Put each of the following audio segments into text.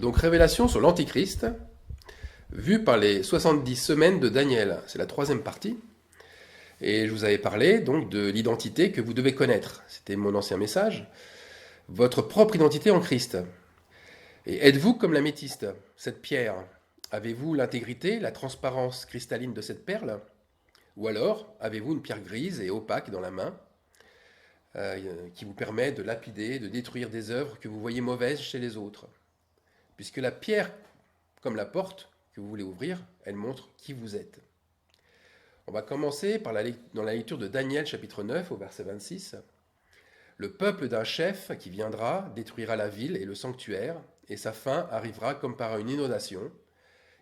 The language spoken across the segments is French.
Donc révélation sur l'Antichrist, vue par les 70 semaines de Daniel. C'est la troisième partie. Et je vous avais parlé donc de l'identité que vous devez connaître. C'était mon ancien message. Votre propre identité en Christ. Et êtes-vous comme l'améthyste, cette pierre? Avez-vous l'intégrité, la transparence cristalline de cette perle? Ou alors avez-vous une pierre grise et opaque dans la main qui vous permet de lapider, de détruire des œuvres que vous voyez mauvaises chez les autres? Puisque la pierre, comme la porte que vous voulez ouvrir, elle montre qui vous êtes. On va commencer dans la lecture de Daniel chapitre 9 au verset 26. Le peuple d'un chef qui viendra détruira la ville et le sanctuaire, et sa fin arrivera comme par une inondation.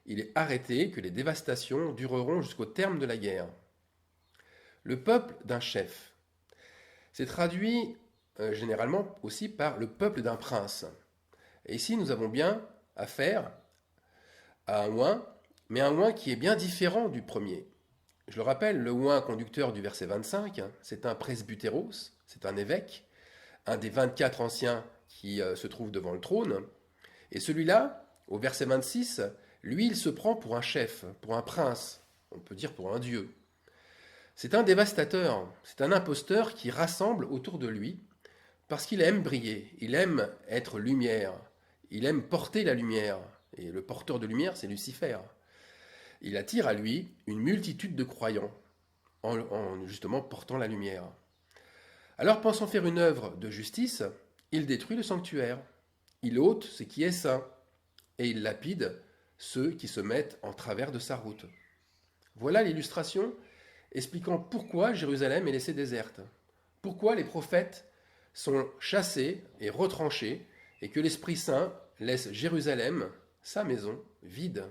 Il est arrêté que les dévastations dureront jusqu'au terme de la guerre. Le peuple d'un chef. C'est traduit généralement aussi par le peuple d'un prince. Et ici, nous avons bien affaire à un oint, mais un oint qui est bien différent du premier. Je le rappelle, le oint conducteur du verset 25, c'est un presbytéros, c'est un évêque, un des 24 anciens qui se trouvent devant le trône. Et celui-là, au verset 26, lui, il se prend pour un chef, pour un prince, on peut dire pour un dieu. C'est un dévastateur, c'est un imposteur qui rassemble autour de lui parce qu'il aime briller, il aime être lumière, il aime porter la lumière. Et le porteur de lumière, c'est Lucifer. Il attire à lui une multitude de croyants en justement portant la lumière. Alors, pensant faire une œuvre de justice, il détruit le sanctuaire. Il ôte ce qui est saint et il lapide ceux qui se mettent en travers de sa route. Voilà l'illustration expliquant pourquoi Jérusalem est laissée déserte, pourquoi les prophètes sont chassés et retranchés et que l'Esprit Saint laisse Jérusalem, sa maison, vide.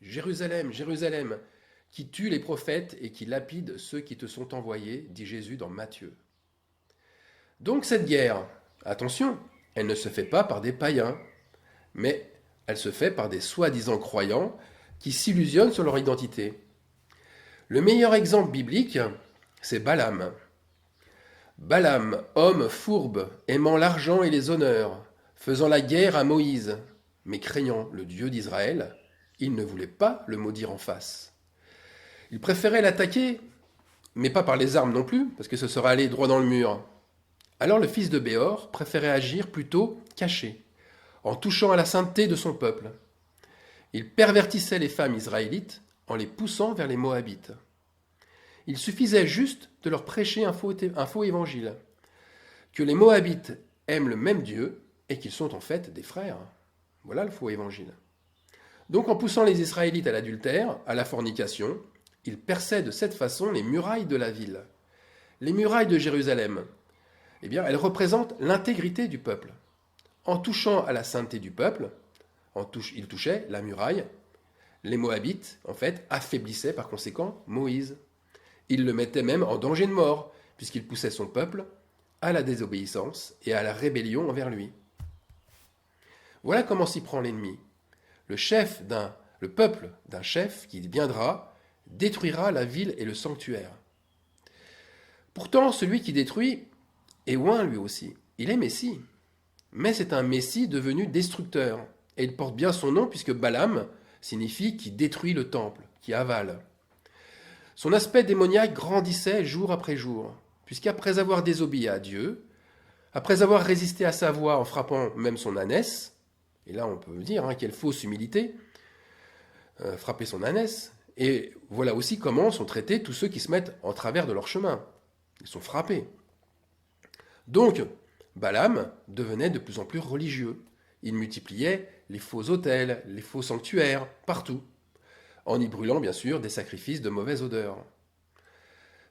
Jérusalem, Jérusalem, qui tue les prophètes et qui lapide ceux qui te sont envoyés, dit Jésus dans Matthieu. Donc cette guerre, attention, elle ne se fait pas par des païens, mais elle se fait par des soi-disant croyants qui s'illusionnent sur leur identité. Le meilleur exemple biblique, c'est Balaam. Balaam, homme fourbe, aimant l'argent et les honneurs, faisant la guerre à Moïse, mais craignant le Dieu d'Israël, il ne voulait pas le maudire en face. Il préférait l'attaquer, mais pas par les armes non plus, parce que ce serait aller droit dans le mur. Alors le fils de Béor préférait agir plutôt caché, en touchant à la sainteté de son peuple. Il pervertissait les femmes israélites en les poussant vers les Moabites. Il suffisait juste de leur prêcher un faux évangile, que les Moabites aiment le même Dieu et qu'ils sont en fait des frères. Voilà le faux évangile. Donc en poussant les Israélites à l'adultère, à la fornication, il perçait de cette façon les murailles de la ville. Les murailles de Jérusalem, eh bien, elles représentent l'intégrité du peuple. En touchant à la sainteté du peuple, il touchait la muraille. Les Moabites, en fait, affaiblissaient par conséquent Moïse. Il le mettait même en danger de mort, puisqu'il poussait son peuple à la désobéissance et à la rébellion envers lui. Voilà comment s'y prend l'ennemi. Le peuple d'un chef qui viendra détruira la ville et le sanctuaire. Pourtant, celui qui détruit est oint lui aussi. Il est Messie. Mais c'est un Messie devenu destructeur. Et il porte bien son nom puisque Balaam signifie qui détruit le temple, qui avale. Son aspect démoniaque grandissait jour après jour, puisqu'après avoir désobéi à Dieu, après avoir résisté à sa voix en frappant même son ânesse, et là on peut dire quelle fausse humilité, frapper son ânesse, et voilà aussi comment sont traités tous ceux qui se mettent en travers de leur chemin. Ils sont frappés. Donc, Balaam devenait de plus en plus religieux. Il multipliait les faux autels, les faux sanctuaires, partout, en y brûlant bien sûr des sacrifices de mauvaise odeur.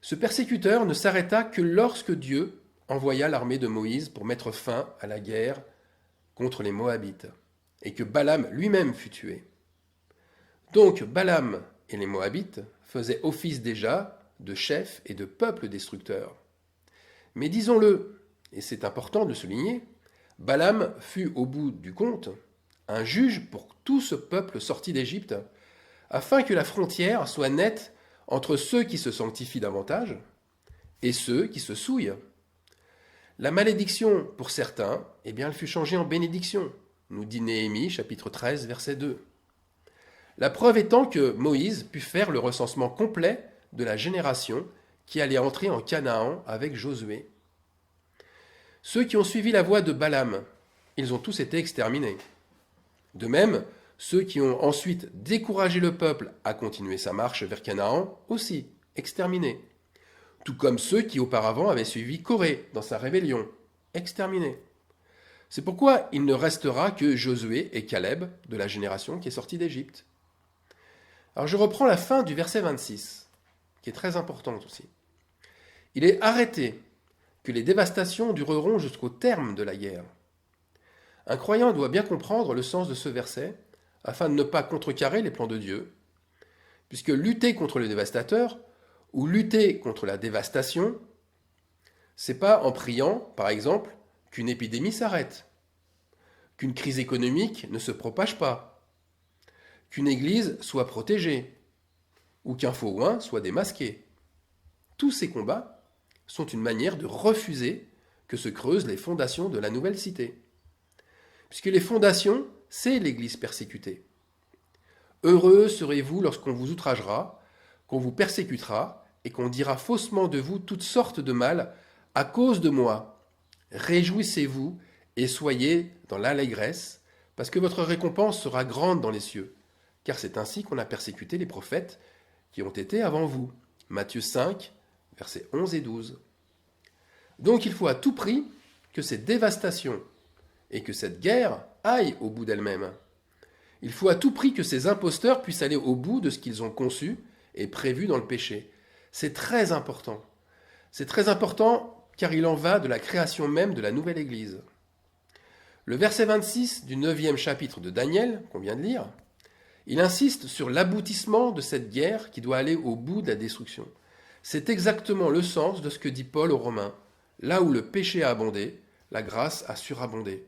Ce persécuteur ne s'arrêta que lorsque Dieu envoya l'armée de Moïse pour mettre fin à la guerre contre les Moabites, et que Balaam lui-même fut tué. Donc Balaam et les Moabites faisaient office déjà de chefs et de peuples destructeurs. Mais disons-le, et c'est important de souligner, Balaam fut au bout du compte un juge pour tout ce peuple sorti d'Égypte, afin que la frontière soit nette entre ceux qui se sanctifient davantage et ceux qui se souillent. La malédiction pour certains, eh bien, elle fut changée en bénédiction. nous dit Néhémie, chapitre 13, verset 2. La preuve étant que Moïse put faire le recensement complet de la génération qui allait entrer en Canaan avec Josué. Ceux qui ont suivi la voie de Balaam, ils ont tous été exterminés. De même, ceux qui ont ensuite découragé le peuple à continuer sa marche vers Canaan, aussi exterminés. Tout comme ceux qui auparavant avaient suivi Corée dans sa rébellion, exterminés. C'est pourquoi il ne restera que Josué et Caleb de la génération qui est sortie d'Égypte. Alors je reprends la fin du verset 26, qui est très importante aussi. Il est arrêté que les dévastations dureront jusqu'au terme de la guerre. Un croyant doit bien comprendre le sens de ce verset afin de ne pas contrecarrer les plans de Dieu, puisque lutter contre le dévastateur ou lutter contre la dévastation, c'est pas en priant, par exemple, qu'une épidémie s'arrête, qu'une crise économique ne se propage pas, qu'une église soit protégée, ou qu'un faux oint soit démasqué. Tous ces combats sont une manière de refuser que se creusent les fondations de la nouvelle cité. Puisque les fondations, c'est l'église persécutée. Heureux serez-vous lorsqu'on vous outragera, qu'on vous persécutera, et qu'on dira faussement de vous toutes sortes de mal à cause de moi. Réjouissez-vous et soyez dans l'allégresse, parce que votre récompense sera grande dans les cieux, car c'est ainsi qu'on a persécuté les prophètes qui ont été avant vous. Matthieu 5, versets 11 et 12. Donc il faut à tout prix que ces dévastations et que cette guerre aille au bout d'elle-même. Il faut à tout prix que ces imposteurs puissent aller au bout de ce qu'ils ont conçu et prévu dans le péché. C'est très important. C'est très important car il en va de la création même de la nouvelle Église. Le verset 26 du 9e chapitre de Daniel, qu'on vient de lire, il insiste sur l'aboutissement de cette guerre qui doit aller au bout de la destruction. C'est exactement le sens de ce que dit Paul aux Romains. Là où le péché a abondé, la grâce a surabondé.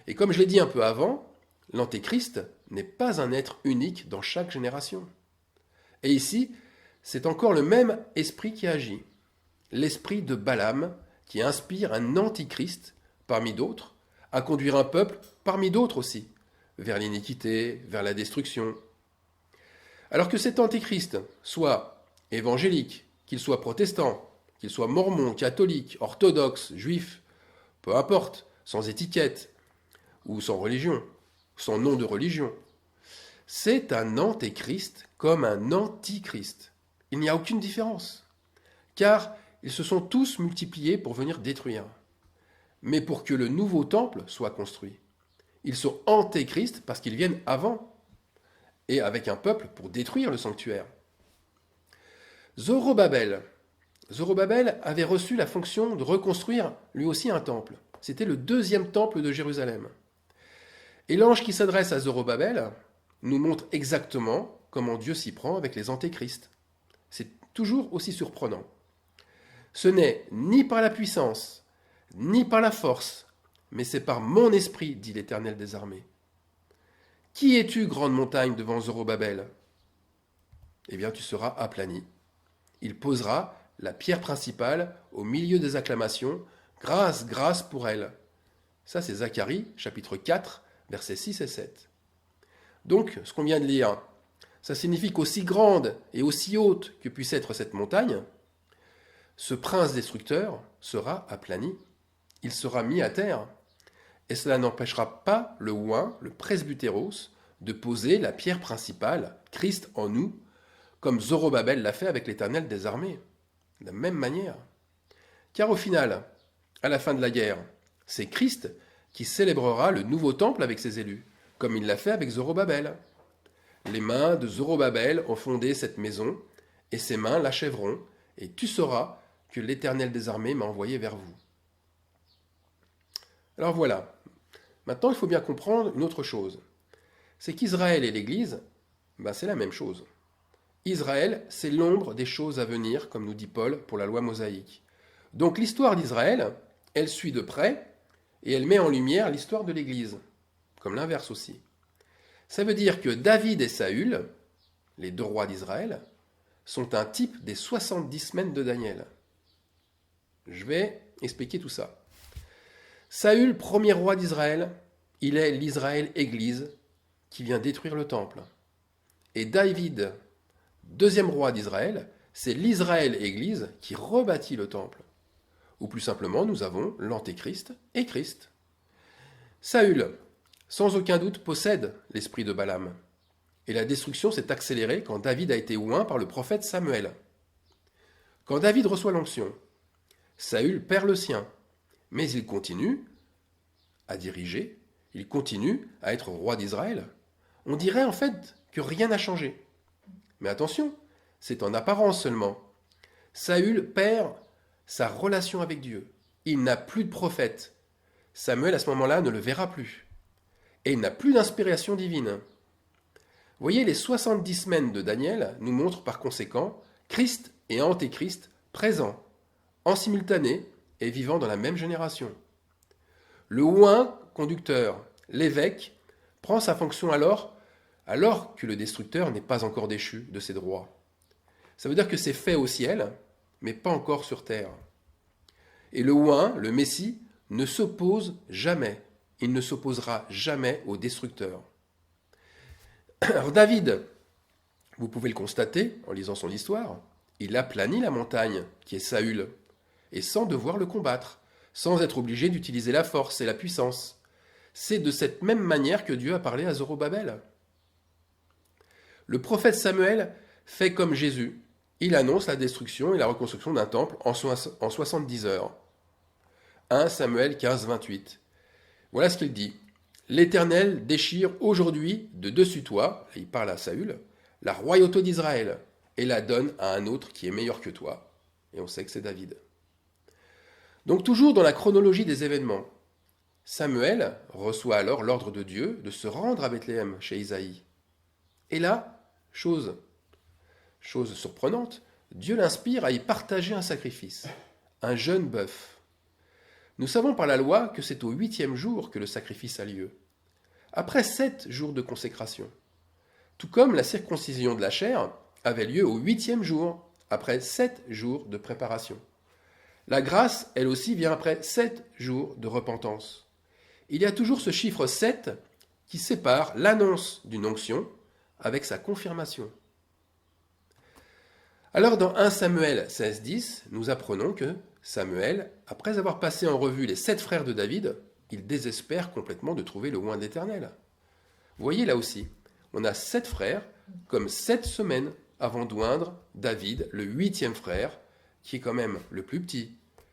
Et comme je l'ai dit un peu avant, l'Antéchrist n'est pas un être unique dans chaque génération. Et ici, c'est encore le même esprit qui agit. L'esprit de Balaam qui inspire un antichrist parmi d'autres, à conduire un peuple parmi d'autres aussi, vers l'iniquité, vers la destruction. Alors que cet antéchrist soit évangélique, qu'il soit protestant, qu'il soit mormon, catholique, orthodoxe, juif, peu importe, sans étiquette, ou sans religion, sans nom de religion, c'est un antéchrist comme un antichrist. Il n'y a aucune différence, car ils se sont tous multipliés pour venir détruire. Mais pour que le nouveau temple soit construit, ils sont antéchrist parce qu'ils viennent avant, et avec un peuple pour détruire le sanctuaire. Zorobabel avait reçu la fonction de reconstruire lui aussi un temple. C'était le 2e temple de Jérusalem. Et l'ange qui s'adresse à Zorobabel nous montre exactement comment Dieu s'y prend avec les antéchrists. C'est toujours aussi surprenant. Ce n'est ni par la puissance, ni par la force, mais c'est par mon esprit, dit l'Éternel des armées. Qui es-tu, grande montagne, devant Zorobabel ? Eh bien, tu seras aplani. Il posera la pierre principale au milieu des acclamations. Grâce, grâce pour elle. Ça, c'est Zacharie, chapitre 4, versets 6 et 7. Donc, ce qu'on vient de lire, ça signifie qu'aussi grande et aussi haute que puisse être cette montagne, ce prince destructeur sera aplani. Il sera mis à terre. Et cela n'empêchera pas le oint, le presbytéros, de poser la pierre principale, Christ en nous, comme Zorobabel l'a fait avec l'Éternel des armées, de la même manière. Car au final, à la fin de la guerre, c'est Christ qui célébrera le nouveau temple avec ses élus, comme il l'a fait avec Zorobabel. Les mains de Zorobabel ont fondé cette maison, et ses mains l'achèveront, et tu sauras que l'Éternel des armées m'a envoyé vers vous. Alors voilà, maintenant il faut bien comprendre une autre chose. C'est qu'Israël et l'Église, c'est la même chose. Israël, c'est l'ombre des choses à venir, comme nous dit Paul pour la loi mosaïque. Donc l'histoire d'Israël, elle suit de près, et elle met en lumière l'histoire de l'Église, comme l'inverse aussi. Ça veut dire que David et Saül, les 2 rois d'Israël, sont un type des 70 semaines de Daniel. Je vais expliquer tout ça. Saül, premier roi d'Israël, il est l'Israël Église qui vient détruire le temple. Et David, deuxième roi d'Israël, c'est l'Israël Église qui rebâtit le temple. Ou plus simplement, nous avons l'Antéchrist et Christ. Saül, sans aucun doute, possède l'esprit de Balaam. Et la destruction s'est accélérée quand David a été oint par le prophète Samuel. Quand David reçoit l'onction, Saül perd le sien, mais il continue à diriger, il continue à être roi d'Israël. On dirait en fait que rien n'a changé. Mais attention, c'est en apparence seulement. Saül perd sa relation avec Dieu. Il n'a plus de prophète. Samuel, à ce moment-là, ne le verra plus. Et il n'a plus d'inspiration divine. Vous voyez, les 70 semaines de Daniel nous montrent par conséquent Christ et Antéchrist présents, en simultané et vivant dans la même génération. Le oint conducteur, l'évêque, prend sa fonction alors que le destructeur n'est pas encore déchu de ses droits. Ça veut dire que c'est fait au ciel, mais pas encore sur terre. Et le oint, le Messie, ne s'oppose jamais. Il ne s'opposera jamais au destructeur. Alors David, vous pouvez le constater en lisant son histoire, il aplanit la montagne qui est Saül, et sans devoir le combattre, sans être obligé d'utiliser la force et la puissance. C'est de cette même manière que Dieu a parlé à Zorobabel. Le prophète Samuel fait comme Jésus. Il annonce la destruction et la reconstruction d'un temple en 70 heures. 1 Samuel 15, 28. Voilà ce qu'il dit. L'Éternel déchire aujourd'hui de dessus toi, et il parle à Saül, la royauté d'Israël, et la donne à un autre qui est meilleur que toi. Et on sait que c'est David. Donc toujours dans la chronologie des événements, Samuel reçoit alors l'ordre de Dieu de se rendre à Bethléem chez Isaïe. Et là, chose surprenante, Dieu l'inspire à y partager un sacrifice, un jeune bœuf. Nous savons par la loi que c'est au 8e jour que le sacrifice a lieu, après 7 jours de consécration. Tout comme la circoncision de la chair avait lieu au 8e jour, après 7 jours de préparation. La grâce, elle aussi, vient après 7 jours de repentance. Il y a toujours ce chiffre 7 qui sépare l'annonce d'une onction avec sa confirmation. Alors dans 1 Samuel 16,10, nous apprenons que Samuel, après avoir passé en revue les 7 frères de David, il désespère complètement de trouver le oint de l'Éternel. Vous voyez là aussi, on a 7 frères, comme 7 semaines avant d'oindre David, le 8e frère, qui est quand même le plus petit,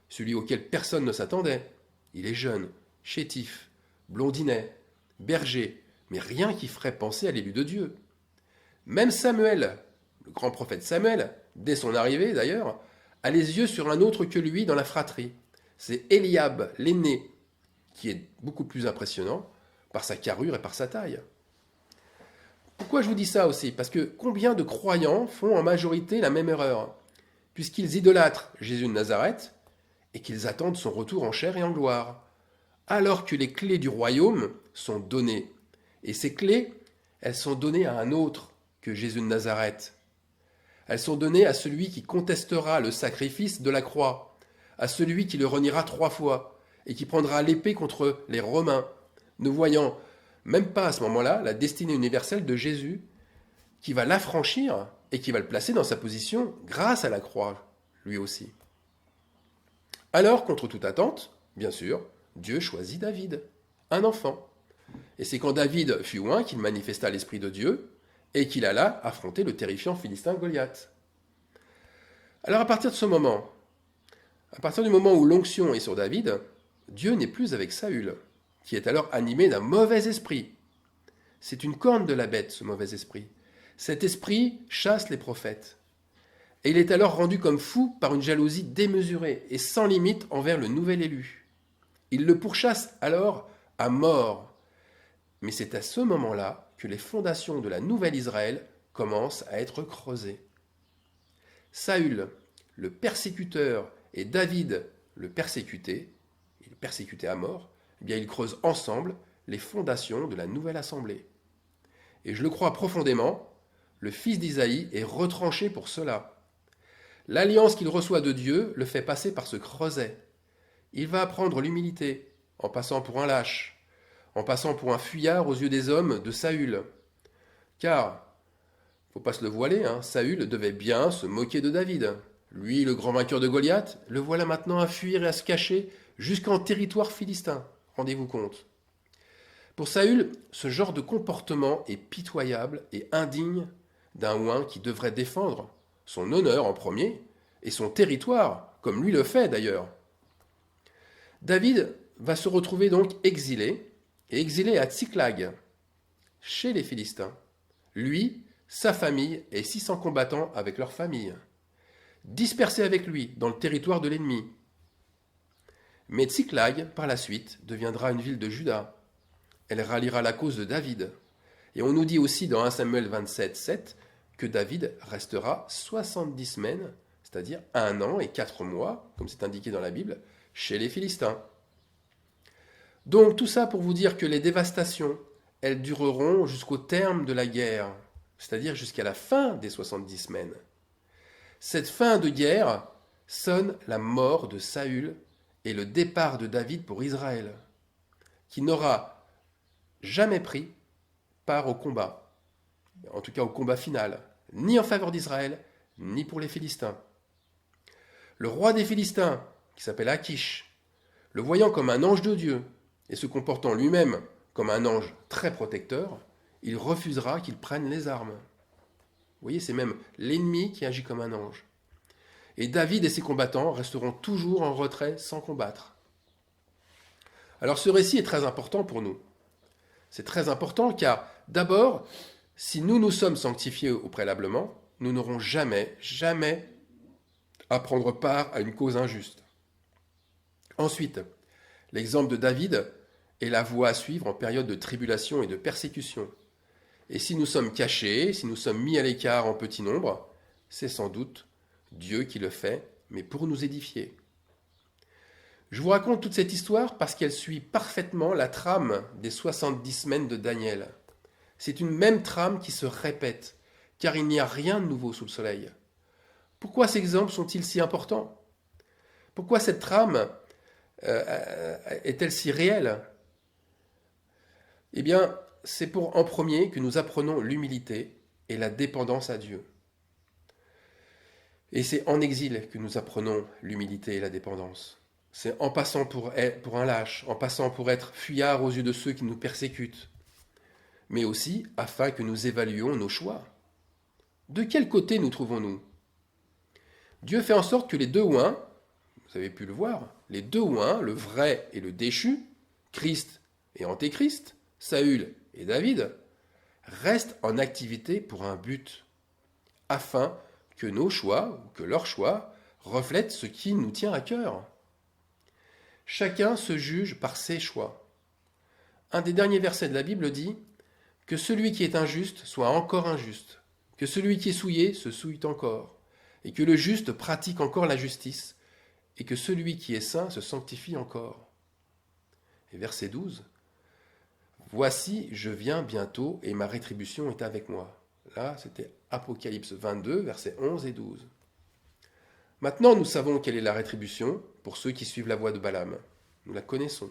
celui auquel personne ne s'attendait. Il est jeune, chétif, blondinet, berger, mais rien qui ferait penser à l'élu de Dieu. Même Samuel, le grand prophète Samuel, dès son arrivée d'ailleurs, a les yeux sur un autre que lui dans la fratrie. C'est Eliab, l'aîné, qui est beaucoup plus impressionnant par sa carrure et par sa taille. Pourquoi je vous dis ça aussi? Parce que combien de croyants font en majorité la même erreur, puisqu'ils idolâtrent Jésus de Nazareth et qu'ils attendent son retour en chair et en gloire, alors que les clés du royaume sont données. Et ces clés, elles sont données à un autre que Jésus de Nazareth. Elles sont données à celui qui contestera le sacrifice de la croix, à celui qui le reniera 3 fois et qui prendra l'épée contre les Romains, ne voyant même pas à ce moment-là la destinée universelle de Jésus qui va l'affranchir et qui va le placer dans sa position grâce à la croix, lui aussi. Alors, contre toute attente, bien sûr, Dieu choisit David, un enfant. Et c'est quand David fut oint qu'il manifesta l'Esprit de Dieu et qu'il alla affronter le terrifiant Philistin Goliath. Alors à partir de ce moment, à partir du moment où l'onction est sur David, Dieu n'est plus avec Saül, qui est alors animé d'un mauvais esprit. C'est une corne de la bête, ce mauvais esprit. Cet esprit chasse les prophètes. Et il est alors rendu comme fou par une jalousie démesurée et sans limite envers le nouvel élu. Il le pourchasse alors à mort. Mais c'est à ce moment-là que les fondations de la nouvelle Israël commencent à être creusées. Saül, le persécuteur, et David, le persécuté, il est persécuté à mort, eh bien ils creusent ensemble les fondations de la nouvelle assemblée. Et je le crois profondément, le fils d'Isaïe est retranché pour cela. L'alliance qu'il reçoit de Dieu le fait passer par ce creuset. Il va apprendre l'humilité en passant pour un lâche, en passant pour un fuyard aux yeux des hommes de Saül. Car, faut pas se le voiler, Saül devait bien se moquer de David. Lui, le grand vainqueur de Goliath, le voilà maintenant à fuir et à se cacher jusqu'en territoire philistin. Rendez-vous compte. Pour Saül, ce genre de comportement est pitoyable et indigne d'un oint qui devrait défendre son honneur en premier et son territoire, comme lui le fait d'ailleurs. David va se retrouver donc exilé, et exilé à Tsiklag, chez les Philistins. Lui, sa famille et 600 combattants avec leur famille, dispersés avec lui dans le territoire de l'ennemi. Mais Tsiklag, par la suite, deviendra une ville de Juda. Elle ralliera la cause de David. Et on nous dit aussi dans 1 Samuel 27, 7, que David restera 70 semaines, c'est-à-dire 1 an et 4 mois, comme c'est indiqué dans la Bible, chez les Philistins. Donc tout ça pour vous dire que les dévastations, elles dureront jusqu'au terme de la guerre, c'est-à-dire jusqu'à la fin des 70 semaines. Cette fin de guerre sonne la mort de Saül et le départ de David pour Israël, qui n'aura jamais pris part au combat, en tout cas au combat final, ni en faveur d'Israël, ni pour les Philistins. Le roi des Philistins, qui s'appelle Achish, le voyant comme un ange de Dieu et se comportant lui-même comme un ange très protecteur, il refusera qu'il prenne les armes. Vous voyez, c'est même l'ennemi qui agit comme un ange. Et David et ses combattants resteront toujours en retrait sans combattre. Alors ce récit est très important pour nous. C'est très important car, d'abord, si nous nous sommes sanctifiés au préalablement, nous n'aurons jamais à prendre part à une cause injuste. Ensuite, l'exemple de David est la voie à suivre en période de tribulation et de persécution. Et si nous sommes cachés, si nous sommes mis à l'écart en petit nombre, c'est sans doute Dieu qui le fait, mais pour nous édifier. Je vous raconte toute cette histoire parce qu'elle suit parfaitement la trame des 70 semaines de Daniel. C'est une même trame qui se répète, car il n'y a rien de nouveau sous le soleil. Pourquoi ces exemples sont-ils si importants? Pourquoi cette trame est-elle si réelle? Eh bien, c'est pour en premier que nous apprenons l'humilité et la dépendance à Dieu. Et c'est en exil que nous apprenons l'humilité et la dépendance. C'est en passant pour un lâche, en passant pour être fuyard aux yeux de ceux qui nous persécutent, mais aussi afin que nous évaluions nos choix. De quel côté nous trouvons-nous? Dieu fait en sorte que les deux oins, vous avez pu le voir, les deux oins, le vrai et le déchu, Christ et Antéchrist, Saül et David, restent en activité pour un but, afin que nos choix, ou que leurs choix, reflètent ce qui nous tient à cœur. Chacun se juge par ses choix. Un des derniers versets de la Bible dit que celui qui est injuste soit encore injuste, que celui qui est souillé se souille encore, et que le juste pratique encore la justice, et que celui qui est saint se sanctifie encore. Et verset 12, « Voici, je viens bientôt, et ma rétribution est avec moi. » Là, c'était Apocalypse 22, versets 11 et 12. Maintenant, nous savons quelle est la rétribution pour ceux qui suivent la voie de Balaam. Nous la connaissons.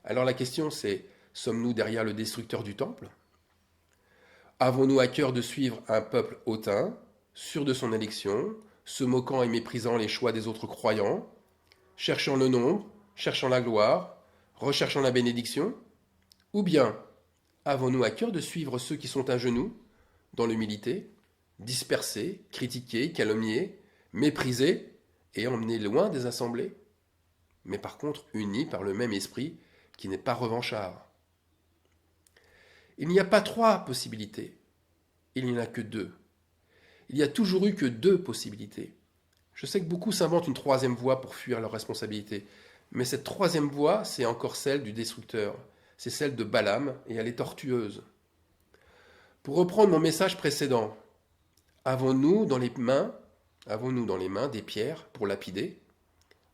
Alors la question c'est, sommes-nous derrière le destructeur du temple? Avons-nous à cœur de suivre un peuple hautain, sûr de son élection, se moquant et méprisant les choix des autres croyants, cherchant le nombre, cherchant la gloire, recherchant la bénédiction? Ou bien, avons-nous à cœur de suivre ceux qui sont à genoux, dans l'humilité, dispersés, critiqués, calomniés, méprisés et emmenés loin des assemblées, mais par contre unis par le même esprit qui n'est pas revanchard? Il n'y a pas 3 possibilités, il n'y en a que 2. Il n'y a toujours eu que 2 possibilités. Je sais que beaucoup s'inventent une 3e voie pour fuir leurs responsabilités, mais cette 3e voie, c'est encore celle du destructeur. C'est celle de Balaam et elle est tortueuse. Pour reprendre mon message précédent, avons-nous dans les mains des pierres pour lapider,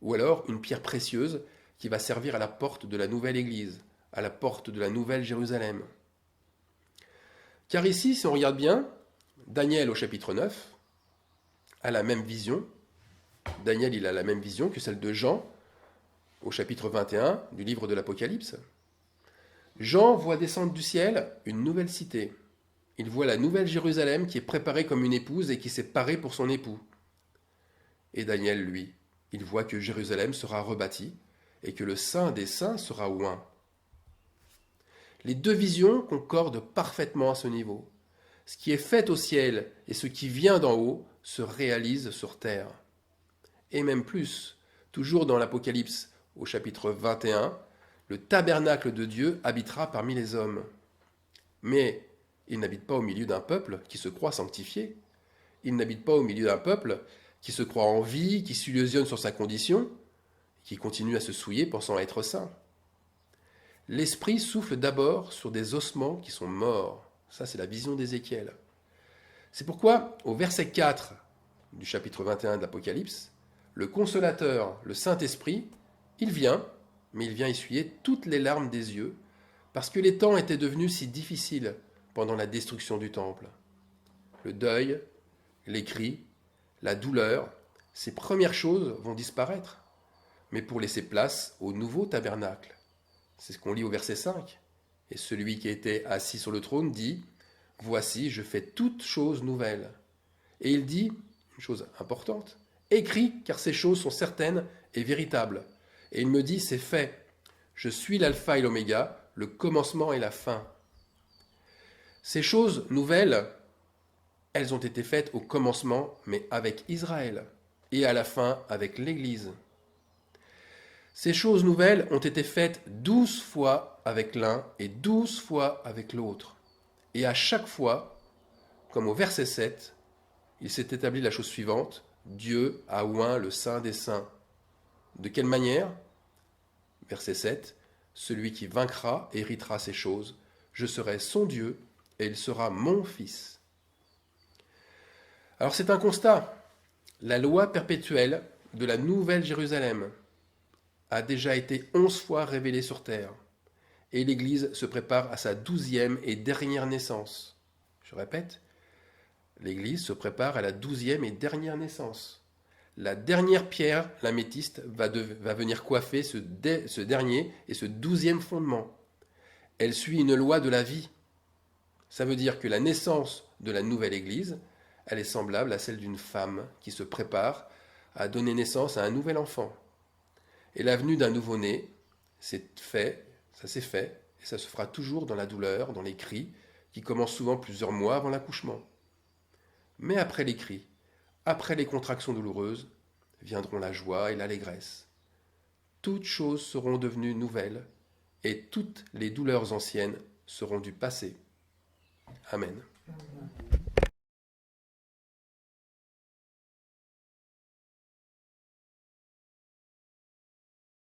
ou alors une pierre précieuse qui va servir à la porte de la nouvelle église, à la porte de la nouvelle Jérusalem? Car ici, si on regarde bien, Daniel au chapitre 9 a la même vision. Daniel, il a la même vision que celle de Jean au chapitre 21 du livre de l'Apocalypse. Jean voit descendre du ciel une nouvelle cité. Il voit la nouvelle Jérusalem qui est préparée comme une épouse et qui s'est parée pour son époux. Et Daniel, lui, il voit que Jérusalem sera rebâtie et que le Saint des Saints sera oint. Les deux visions concordent parfaitement à ce niveau. Ce qui est fait au ciel et ce qui vient d'en haut se réalise sur terre. Et même plus, toujours dans l'Apocalypse au chapitre 21, le tabernacle de Dieu habitera parmi les hommes. Mais il n'habite pas au milieu d'un peuple qui se croit sanctifié. Il n'habite pas au milieu d'un peuple qui se croit en vie, qui s'illusionne sur sa condition, qui continue à se souiller pensant être saint. L'Esprit souffle d'abord sur des ossements qui sont morts. Ça, c'est la vision d'Ézéchiel. C'est pourquoi, au verset 4 du chapitre 21 de l'Apocalypse, le Consolateur, le Saint-Esprit, il vient, mais il vient essuyer toutes les larmes des yeux, parce que les temps étaient devenus si difficiles pendant la destruction du temple. Le deuil, les cris, la douleur, ces premières choses vont disparaître, mais pour laisser place au nouveau tabernacle. C'est ce qu'on lit au verset 5. Et celui qui était assis sur le trône dit « Voici, je fais toutes choses nouvelles. » Et il dit, une chose importante, « Écris, car ces choses sont certaines et véritables. » Et il me dit « C'est fait. Je suis l'alpha et l'oméga, le commencement et la fin. » Ces choses nouvelles, elles ont été faites au commencement, mais avec Israël, et à la fin avec l'Église. Ces choses nouvelles ont été faites 12 fois avec l'un et 12 fois avec l'autre. Et à chaque fois, comme au verset 7, il s'est établi la chose suivante, Dieu a oint le Saint des Saints. De quelle manière? Verset 7, celui qui vaincra héritera ces choses, je serai son Dieu et il sera mon fils. Alors c'est un constat, la loi perpétuelle de la nouvelle Jérusalem a déjà été 11 fois révélée sur terre, et l'Église se prépare à sa 12e et dernière naissance. Je répète, l'Église se prépare à la 12e et dernière naissance. La dernière pierre, l'améthyste, va venir coiffer ce dernier et ce 12e fondement. Elle suit une loi de la vie. Ça veut dire que la naissance de la nouvelle Église, elle est semblable à celle d'une femme qui se prépare à donner naissance à un nouvel enfant. Et la venue d'un nouveau-né, c'est fait, ça s'est fait, et ça se fera toujours dans la douleur, dans les cris, qui commencent souvent plusieurs mois avant l'accouchement. Mais après les cris, après les contractions douloureuses, viendront la joie et l'allégresse. Toutes choses seront devenues nouvelles, et toutes les douleurs anciennes seront du passé. Amen.